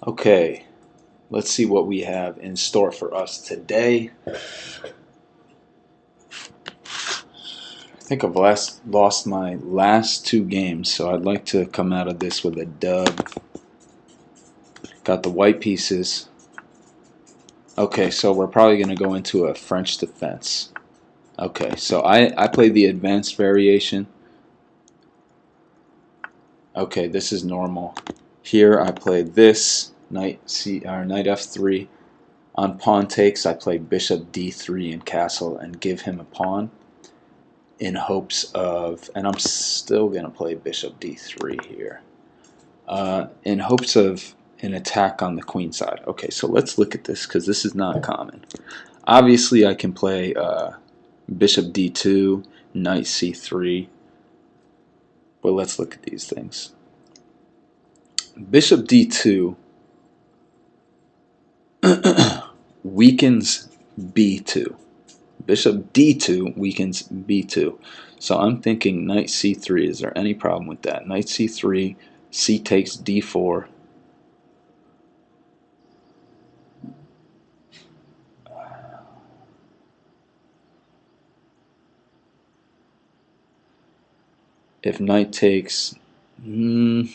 Okay, let's see what we have in store for us today. I think I've lost my last two games, so I'd like to come out of this with a dub. Got the white pieces. Okay, so we're probably going to go into a French defense. Okay, so I played the advanced variation. Okay, this is normal. Here I played this, knight f3. On pawn takes, I play bishop d3 in castle and give him a pawn in hopes of, and I'm still going to play bishop d3 here, in hopes of an attack on the queen side. Okay, so let's look at this because this is not common. Obviously, I can play bishop d2, knight c3, but let's look at these things. Bishop d2 weakens b2. Bishop d2 weakens b2. So I'm thinking knight c3. Is there any problem with that? Knight c3, c takes d4. If knight takes, do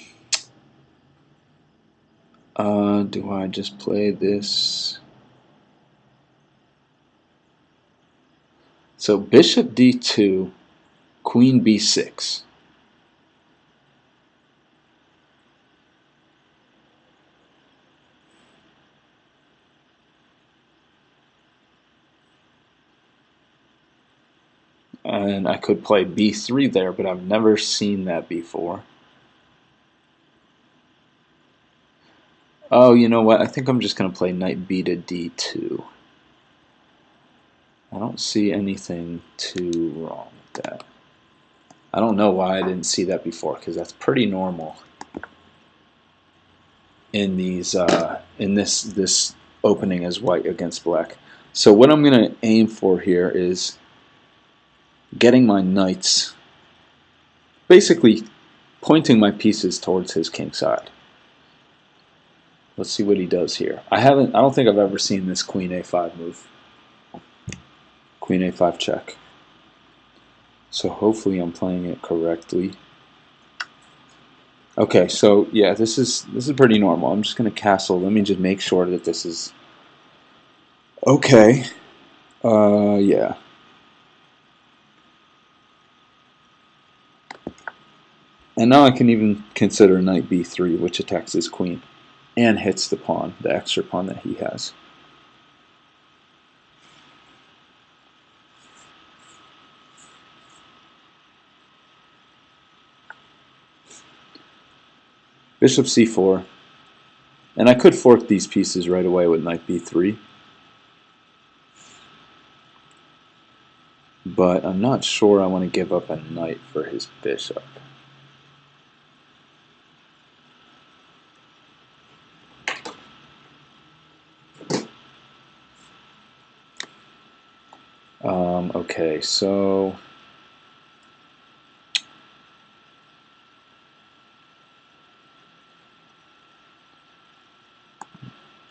I just play this? So bishop d2, queen b6. And I could play b3 there, but I've never seen that before. Oh, you know what? I think I'm just going to play knight b to d2. I don't see anything too wrong with that. I don't know why I didn't see that before, because that's pretty normal in these in this opening as white against black. So what I'm going to aim for here is getting my knights, basically pointing my pieces towards his king side. Let's see what he does here. I don't think I've ever seen this queen a5 move. Queen a5 check. So hopefully I'm playing it correctly. Okay, so yeah, this is pretty normal. I'm just gonna castle. Let me just make sure that this is okay. Yeah. And now I can even consider knight b3, which attacks his queen and hits the pawn, the extra pawn that he has. Bishop c4. And I could fork these pieces right away with knight b3. But I'm not sure I want to give up a knight for his bishop. Okay, so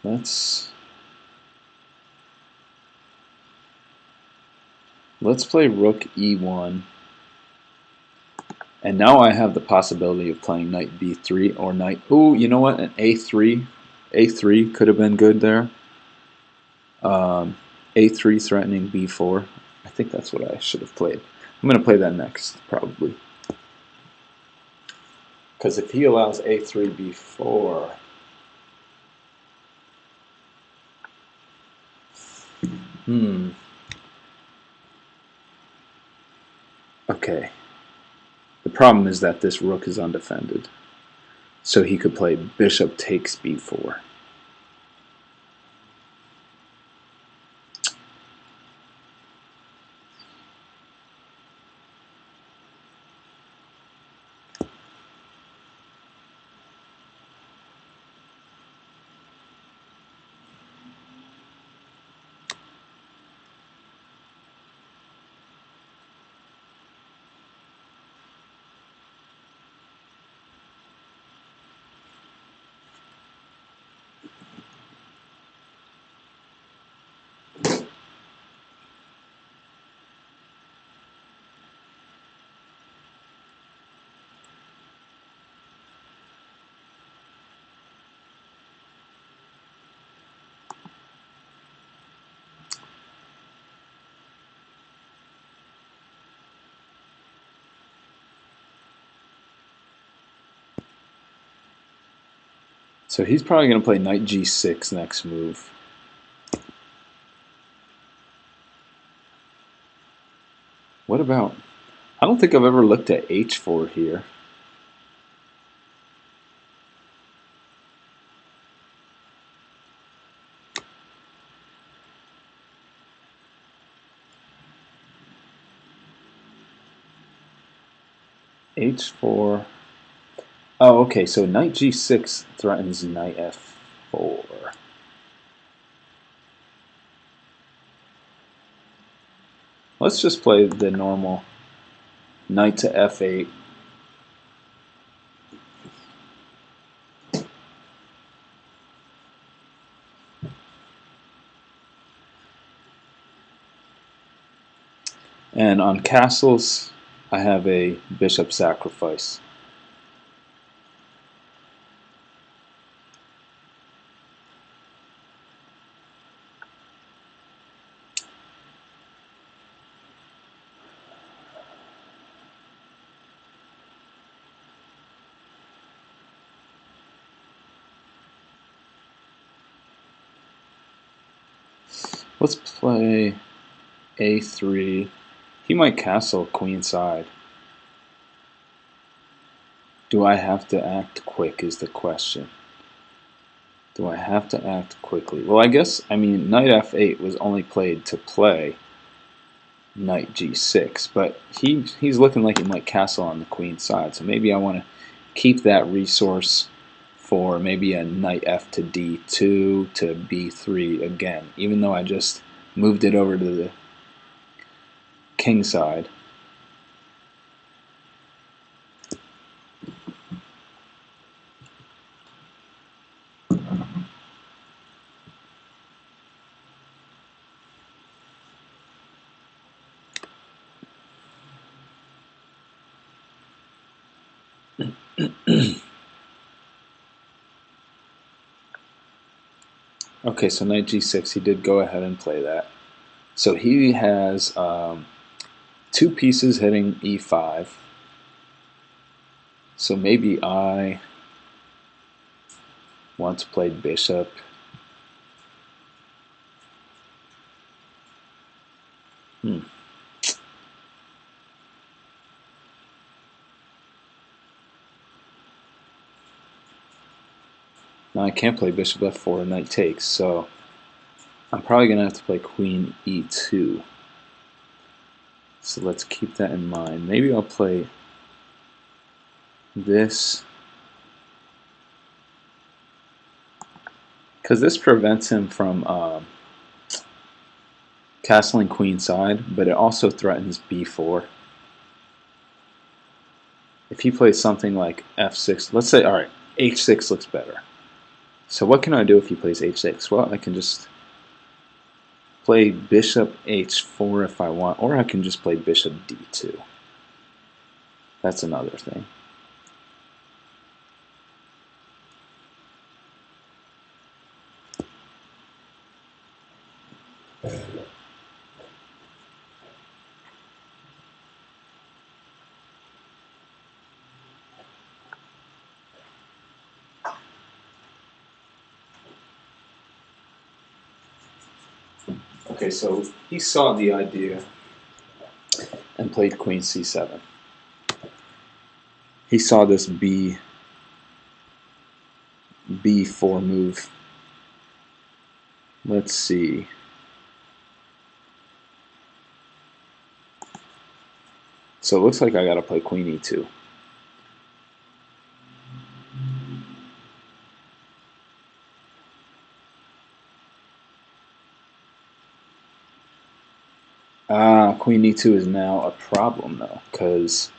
let's play rook e1. And now I have the possibility of playing knight b3 or knight... Ooh, you know what? An a3. a3 could have been good there. A3 threatening b4. I think that's what I should have played. I'm going to play that next, probably. Because if he allows a3 b4... Okay. The problem is that this rook is undefended. So he could play bishop takes b4. So he's probably going to play knight g6 next move. What about... I don't think I've ever looked at h4 here. h4... Oh, okay, so knight g6 threatens knight f4. Let's just play the normal knight to f8. And on castles, I have a bishop sacrifice. Let's play a3. He might castle queenside. Do I have to act quick is the question. Do I have to act quickly? Well, I guess, knight f8 was only played to play knight g6, but he's looking like he might castle on the queen side, so maybe I want to keep that resource for maybe a knight f to d2 to b3 again, even though I just moved it over to the king side. Okay, so knight g6, he did go ahead and play that. So he has two pieces hitting e5. So maybe I want to play bishop. No, I can't play bishop f4, knight takes, so I'm probably going to have to play queen e2. So let's keep that in mind. Maybe I'll play this, because this prevents him from castling queenside, but it also threatens b4. If he plays something like f6, let's say, alright, h6 looks better. So what can I do if he plays h6? Well, I can just play bishop h4 if I want, or I can just play bishop d2. That's another thing. Okay, so he saw the idea and played queen c7. He saw this b4 move. Let's see. So it looks like I gotta play queen e2. Queen e2 is now a problem though, because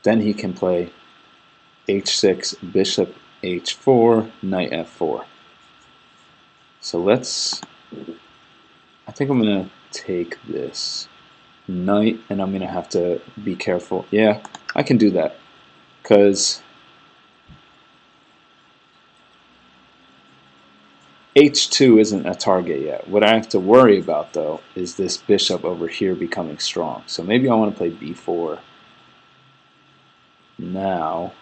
then he can play h6, bishop h4, knight f4. So let's, I think I'm going to take this knight, and I'm going to have to be careful. Yeah, I can do that, because h2 isn't a target yet. What I have to worry about, though, is this bishop over here becoming strong. So maybe I want to play b4. Now,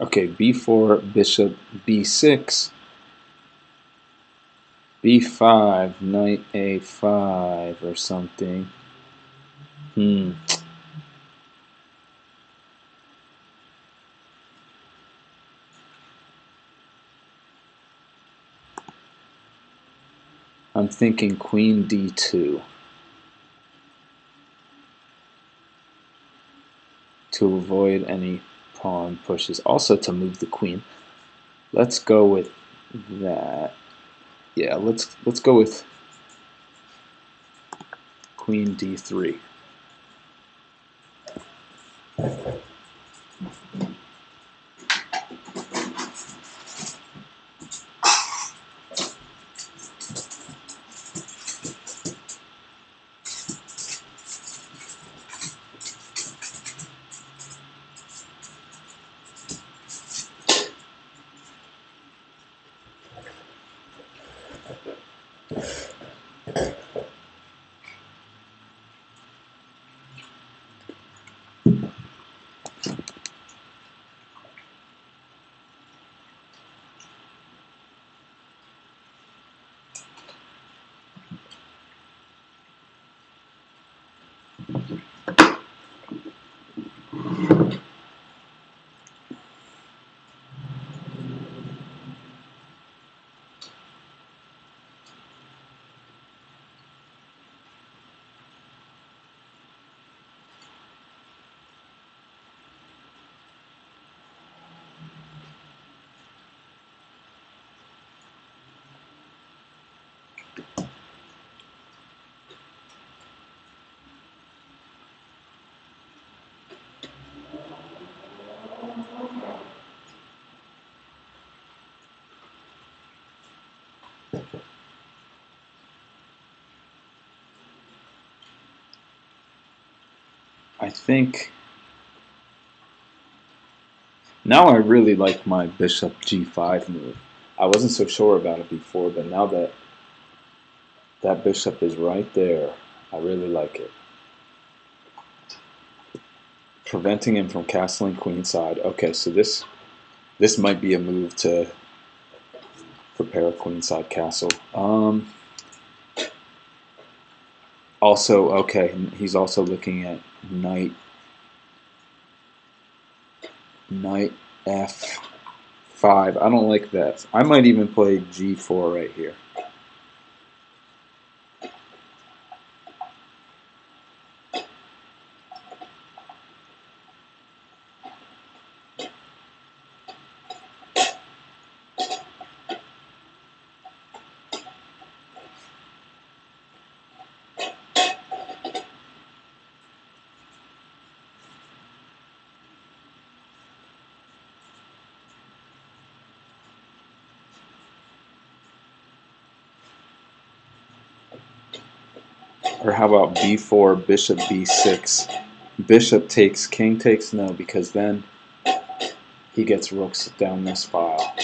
okay, b4, bishop b6, b5, knight a5 or something. I'm thinking queen d2 to avoid any pawn pushes. Also to move the queen. Let's go with that. Yeah, let's go with queen d3. I think now I really like my bishop g5 move. I wasn't so sure about it before, but now that that bishop is right there, I really like it. Preventing him from castling queenside. Okay, so this might be a move to prepare a queenside castle. Also, okay, he's also looking at knight f5. I don't like that. I might even play g4 right here. Or how about b4, bishop b6? Bishop takes, king takes? No, because then he gets rooks down this file.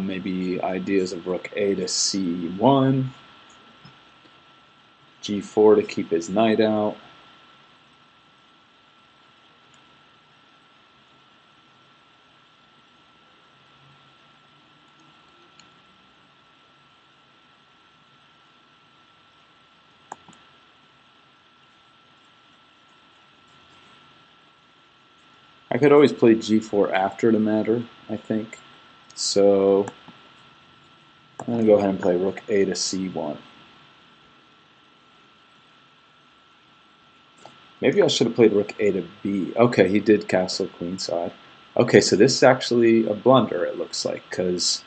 Maybe ideas of rook a to c1, g4 to keep his knight out. I could always play g4 after the matter, I think. So I'm going to go ahead and play rook a to c1. Maybe I should have played rook a to b. Okay, he did castle queenside. Okay, so this is actually a blunder, it looks like, because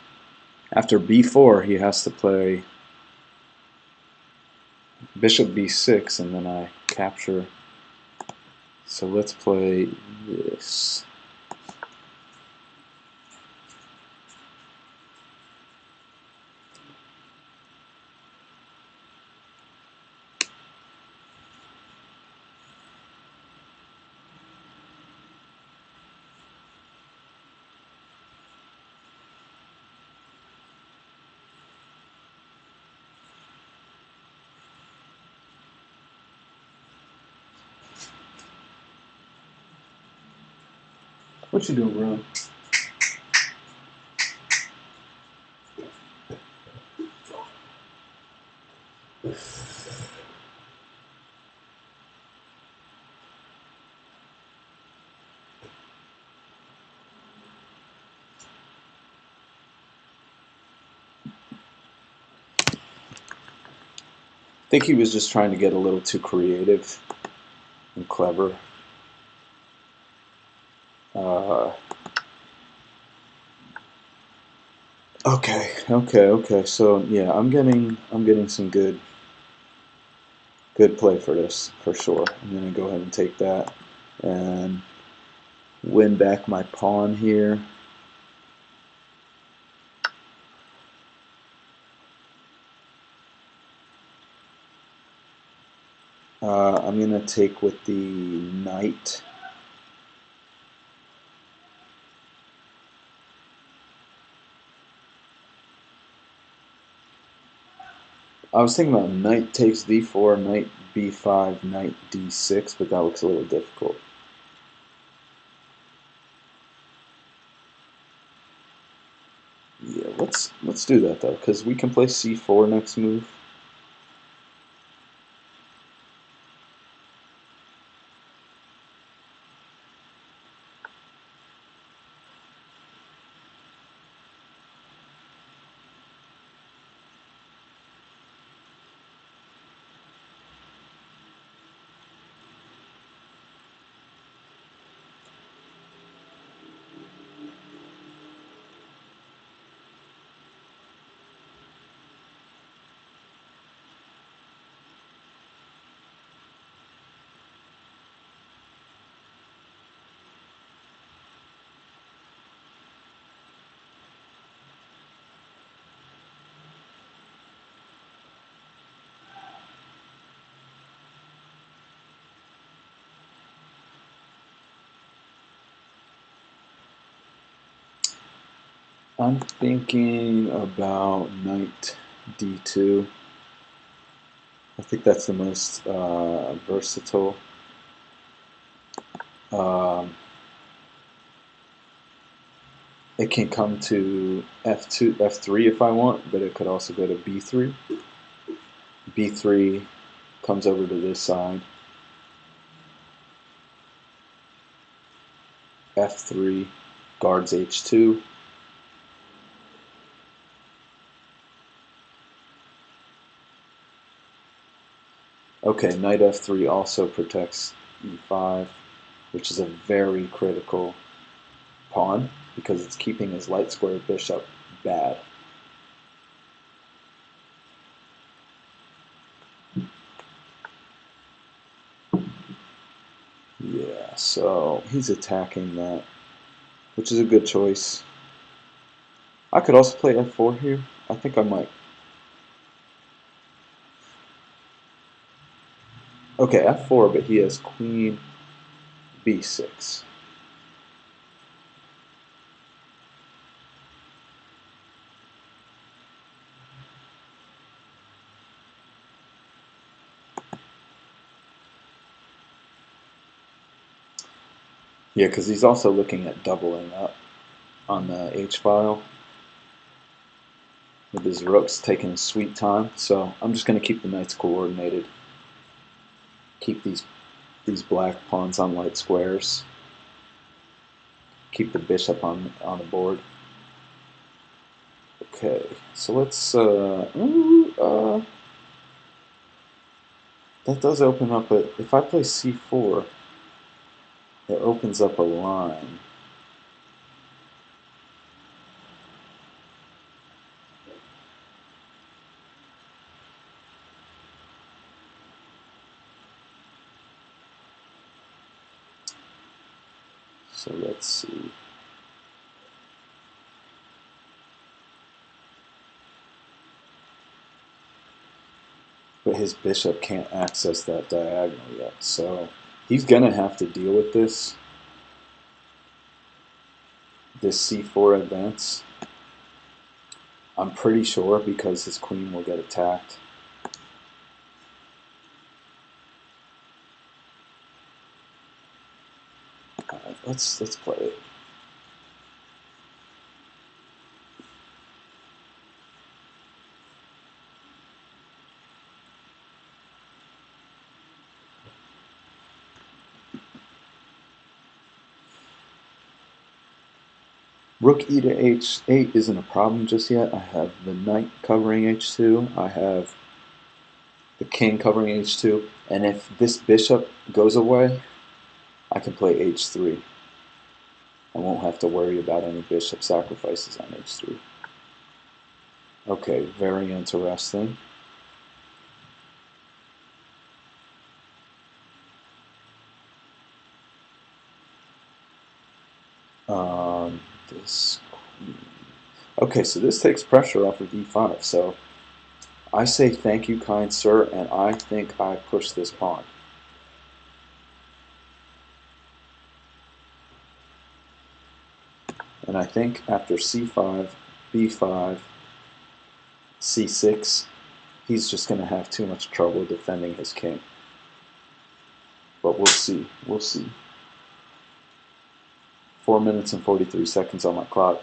after b4 he has to play bishop b6, and then I capture. So let's play this. What you doing, bro? I think he was just trying to get a little too creative and clever. Okay. So yeah, I'm getting some good play for this for sure. I'm gonna go ahead and take that and win back my pawn here. I'm gonna take with the knight. I was thinking about knight takes d4, knight b5, knight d6, but that looks a little difficult. Yeah, let's do that though, because we can play c4 next move. I'm thinking about knight d2. I think that's the most versatile. Um, it can come to f2, f3 if I want, but it could also go to b3. b3 comes over to this side. f3 guards h2. Okay, knight f3 also protects e5, which is a very critical pawn because it's keeping his light square bishop bad. Yeah, so he's attacking that, which is a good choice. I could also play f4 here. I think I might. Okay, f4, but he has queen b6. Yeah, because he's also looking at doubling up on the h-file with his rooks taking his sweet time. So I'm just going to keep the knights coordinated. Keep these black pawns on light squares. Keep the bishop on the board. Okay, so let's. That does open up a. If I play c4, it opens up a line. So let's see. But his bishop can't access that diagonal yet, so he's gonna have to deal with this c4 advance. I'm pretty sure because his queen will get attacked. Let's play it. Rook e to h8 isn't a problem just yet. I have the knight covering h2. I have the king covering h2. And if this bishop goes away, I can play h3. I won't have to worry about any bishop sacrifices on h3. Okay, very interesting. This queen. Okay, so this takes pressure off of e5. So I say thank you, kind sir, and I think I push this pawn. And I think after c5, b5, c6, he's just going to have too much trouble defending his king. But we'll see. We'll see. 4 minutes and 43 seconds on my clock.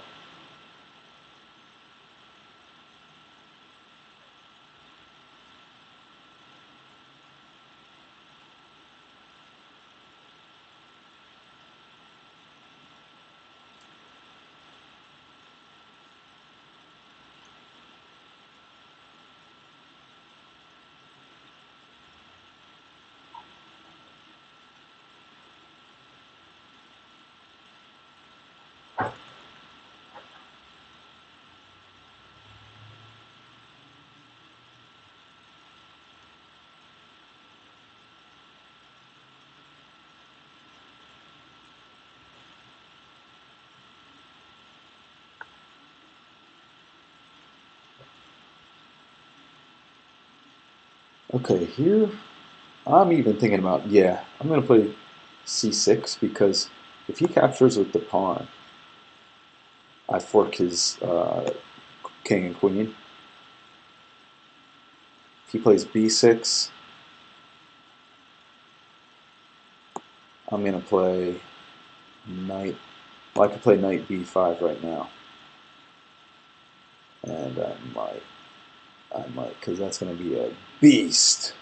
Okay, here I'm even thinking about, yeah, I'm going to play c6 because if he captures with the pawn, I fork his king and queen. If he plays b6, I'm going to play knight. Well, I could play knight b5 right now. And I might, because that's going to be a beast.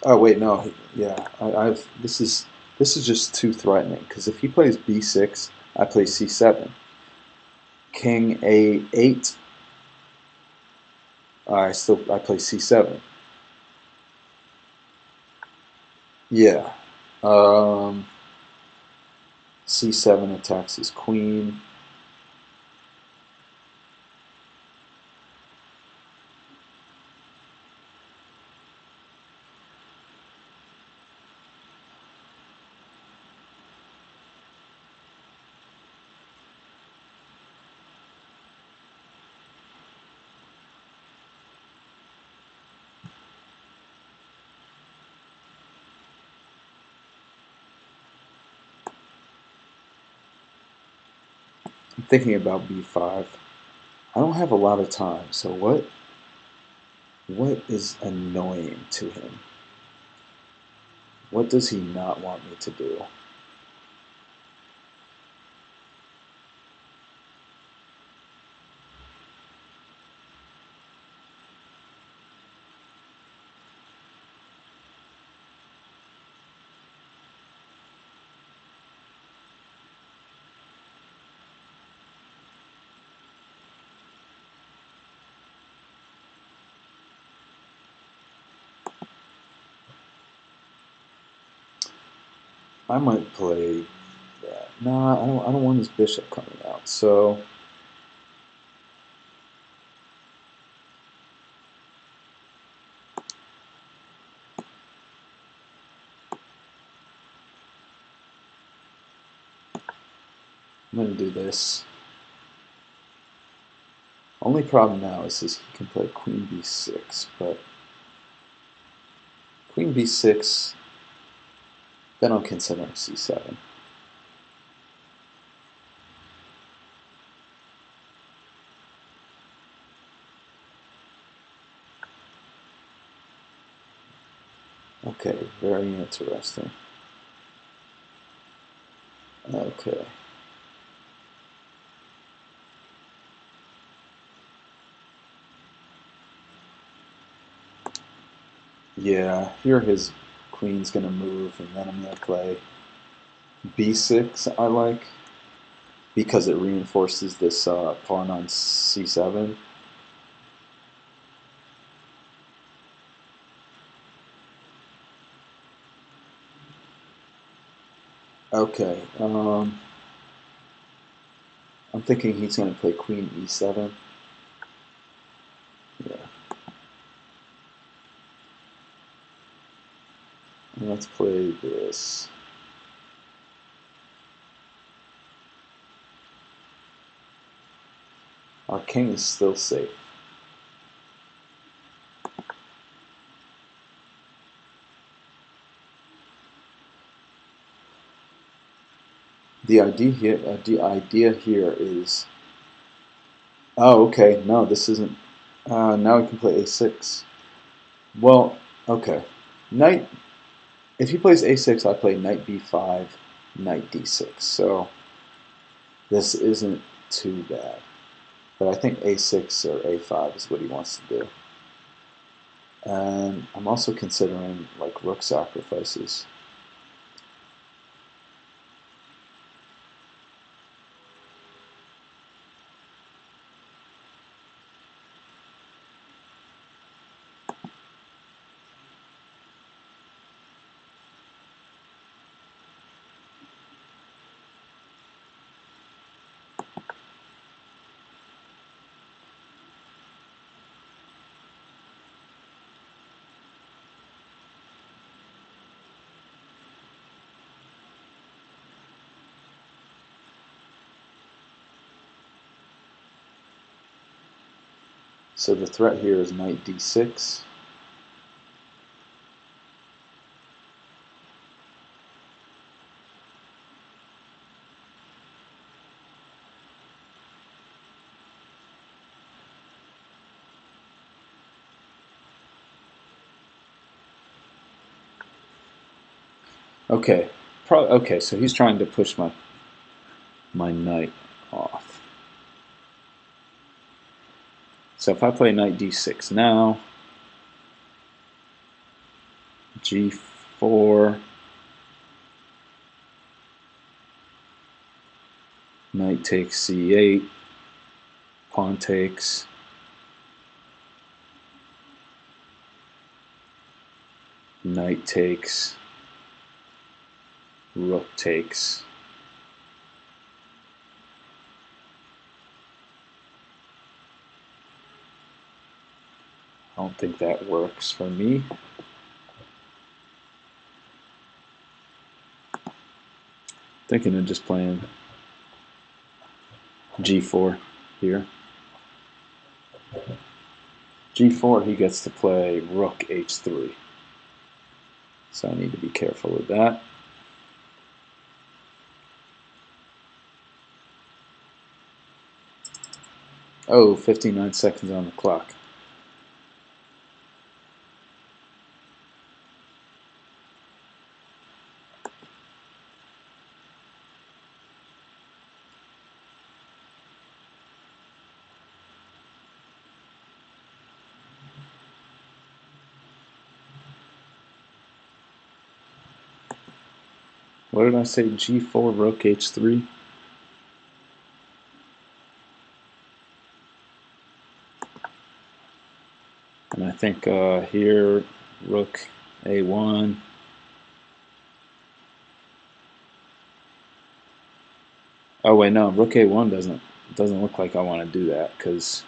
Oh wait, no, yeah, I've this is just too threatening because if he plays b6, I play c7, king a8. I play c7. Yeah, c7 attacks his queen. I'm thinking about b5. I don't have a lot of time, so what is annoying to him? What does he not want me to do? I might play that. Nah, I don't want his bishop coming out. So I'm going to do this. Only problem now is he can play queen b6, but queen b6, then I'm considering c7. Okay, very interesting. Okay. Yeah, here his queen's gonna move, and then I'm gonna play b6. I like because it reinforces this pawn on c7. Okay, I'm thinking he's gonna play queen e7. Yeah, let's play this. Our king is still safe. The idea here is, oh, okay, no, this isn't. Now we can play a6. Well, okay, knight. If he plays a6, I play knight b5, knight d6. So this isn't too bad. But I think a6 or a5 is what he wants to do. And I'm also considering like rook sacrifices. So the threat here is knight d6. Okay, okay. So he's trying to push my knight off. So if I play knight d6 now, g4, knight takes c8, pawn takes, knight takes, rook takes. I don't think that works for me. Thinking of just playing g4 here. g4, he gets to play rook h3. So I need to be careful with that. Oh, 59 seconds on the clock. What did I say? g4, rook h3? And I think here, rook a1. Oh wait, no, rook a1 doesn't look like I want to do that because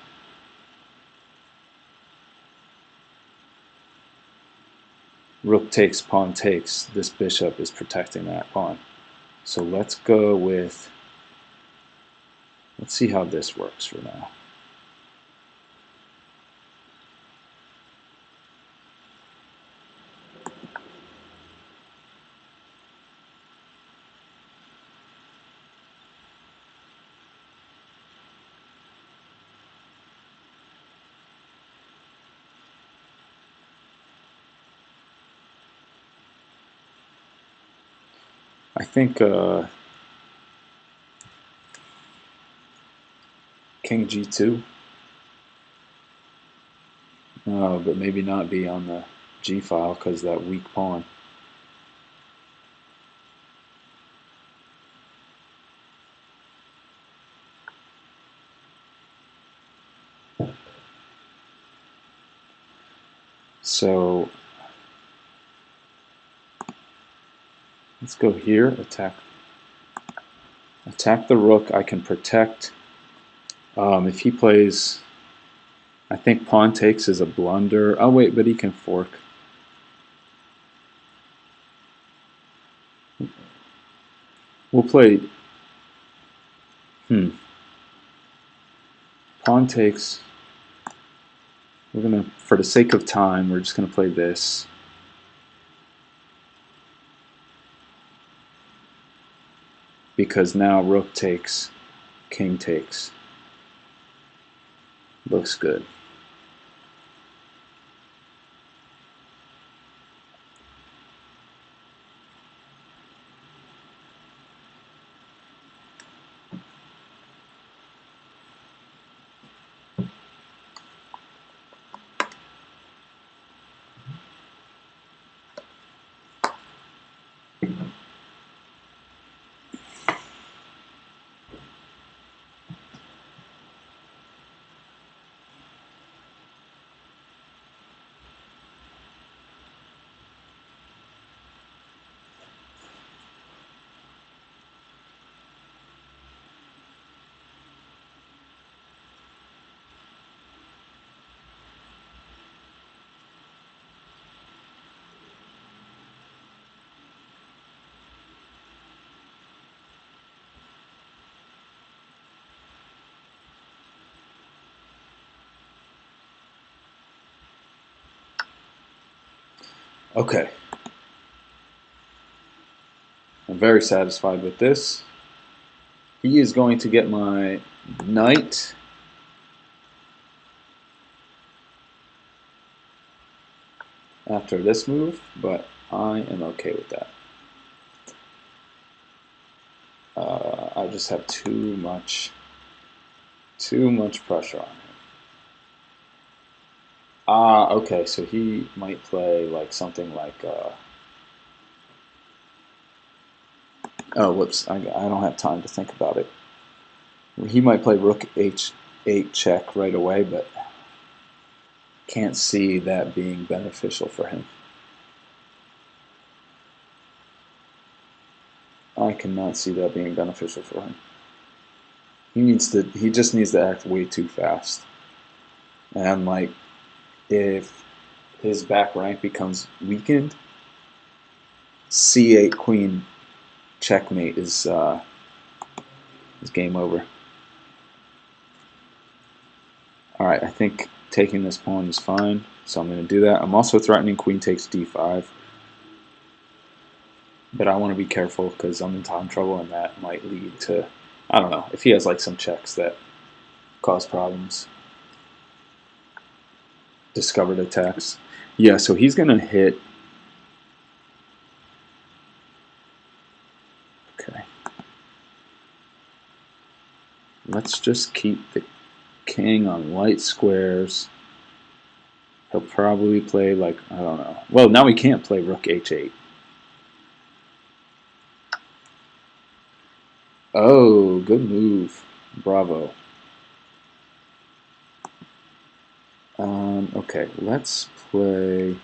rook takes, pawn takes. This bishop is protecting that pawn. So let's go with Let's see how this works for now. I think King G2. But maybe not be on the G file because that weak pawn. So let's go here, attack the rook. I can protect. If he plays, I think pawn takes is a blunder. Oh wait, but he can fork. We'll play. Pawn takes. We're gonna, for the sake of time, we're just gonna play this. Because now rook takes, king takes. Looks good. Okay. I'm very satisfied with this. He is going to get my knight. After this move, but I am okay with that. I just have too much pressure on him. Okay, so he might play like something like oh, whoops, I don't have time to think about it. He might play rook h8 check right away, but can't see that being beneficial for him. I cannot see that being beneficial for him. He just needs to act way too fast. And like if his back rank becomes weakened, c8 queen checkmate is game over. Alright, I think taking this pawn is fine, so I'm going to do that. I'm also threatening queen takes d5. But I want to be careful because I'm in time trouble and that might lead to, I don't know, if he has like some checks that cause problems. Discovered attacks. Yeah, so he's going to hit. Okay. Let's just keep the king on light squares. He'll probably play like, I don't know. Well, now he can't play rook h8. Oh, good move. Bravo. Okay, let's play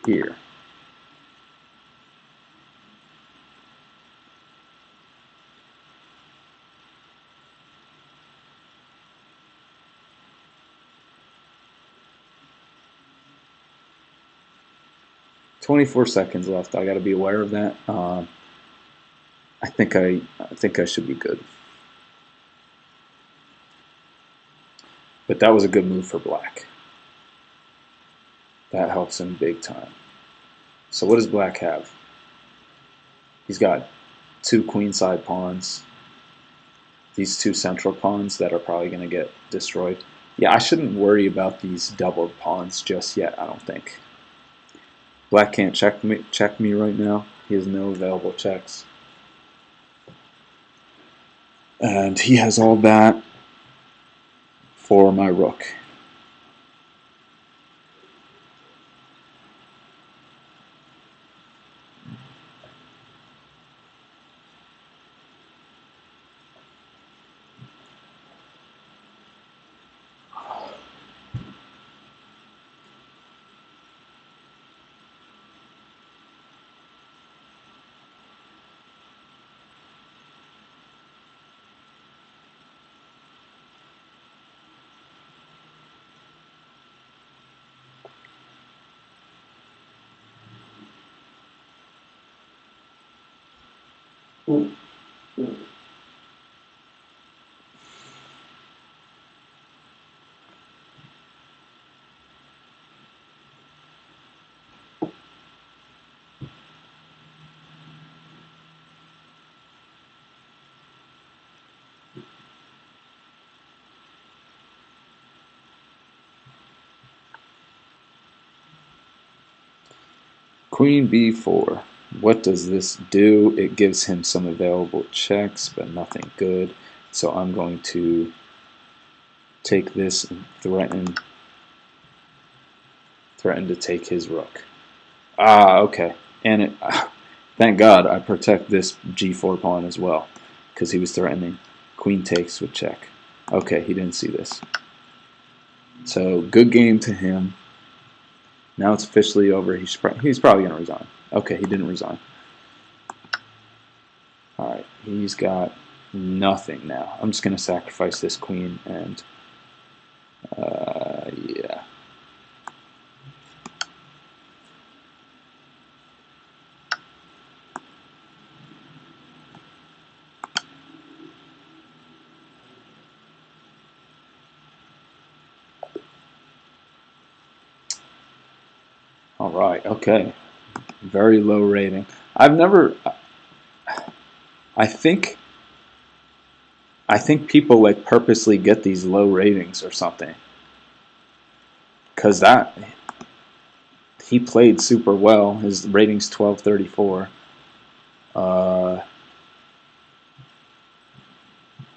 here. "24 seconds left. I got to be aware of that. I think I should be good. But that was a good move for black. That helps him big time. So what does black have? He's got two queenside pawns. These two central pawns that are probably going to get destroyed. Yeah, I shouldn't worry about these doubled pawns just yet, I don't think. Black can't check me right now. He has no available checks. And he has all that for my rook. Queen b4. What does this do? It gives him some available checks, but nothing good. So I'm going to take this and threaten to take his rook. Okay. And thank God I protect this g4 pawn as well, because he was threatening. Queen takes with check. Okay, he didn't see this. So good game to him. Now it's officially over. He's probably going to resign. Okay, he didn't resign. All right, he's got nothing now. I'm just going to sacrifice this queen and yeah. All right, okay. Very low rating. I've never. I think people like purposely get these low ratings or something, because that he played super well. His rating's 1234.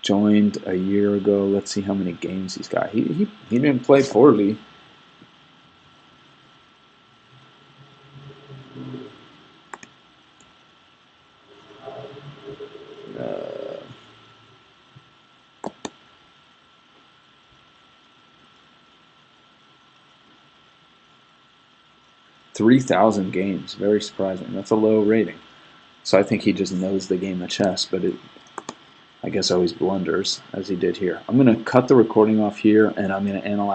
Joined a year ago. Let's see how many games he's got. He didn't play poorly. 3,000 games. Very surprising. That's a low rating. So I think he just knows the game of chess, but I guess always blunders, as he did here. I'm going to cut the recording off here, and I'm going to analyze